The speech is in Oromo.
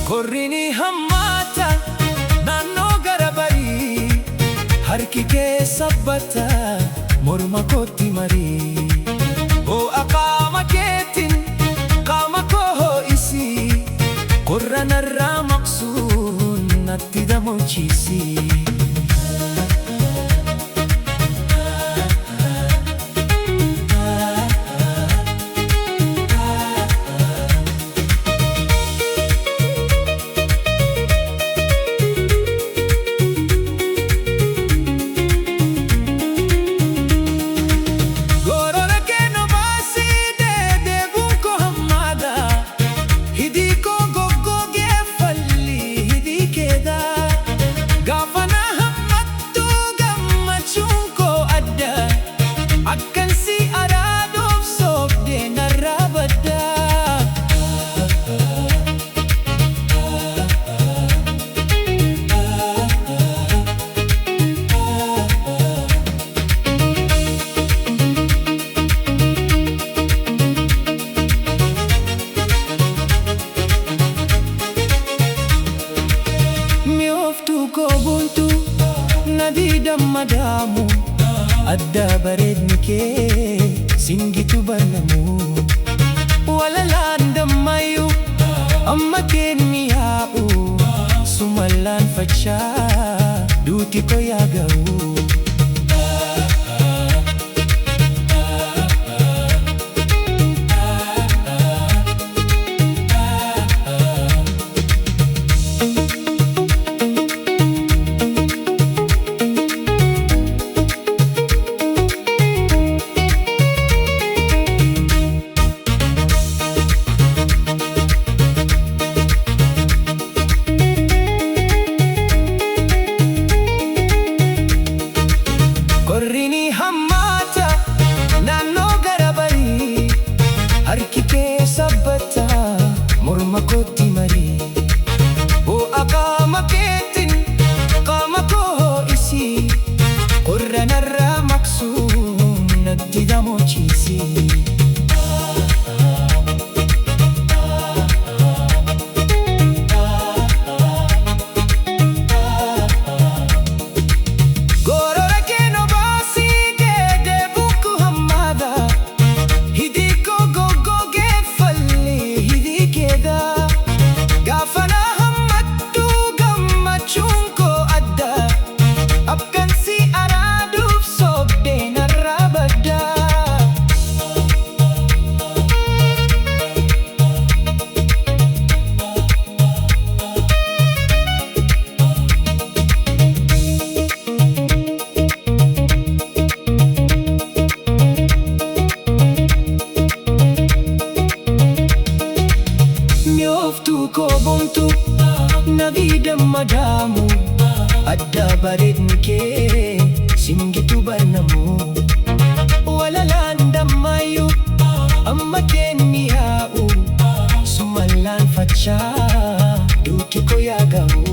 Korrini hammaata naannoo gara barii, harki kee sabbata morma kootti marii. Ho'a qaama keetiin qaama koo ho'isi, qorra narraa maqsuun natti damochiisi. Buntu nadida madamu adda bareedni kee singitu banamu walalaan dammayu amma keen miyaa'u sumalaan fachaa duuti ko yaaga'u. Korrini hammaata naannoo gara barii, harki kee sabbata morma kootti marii. Ho'a qaama keetiin qaama koo ho'isi, qorra narraa maqsuun natti damochiisi. Buntu nadida madamu adda bareedni kee singitu banamu walalaan dammayu amma keen miyaa'u sumalaan fachaa duuti ko yaaga'u.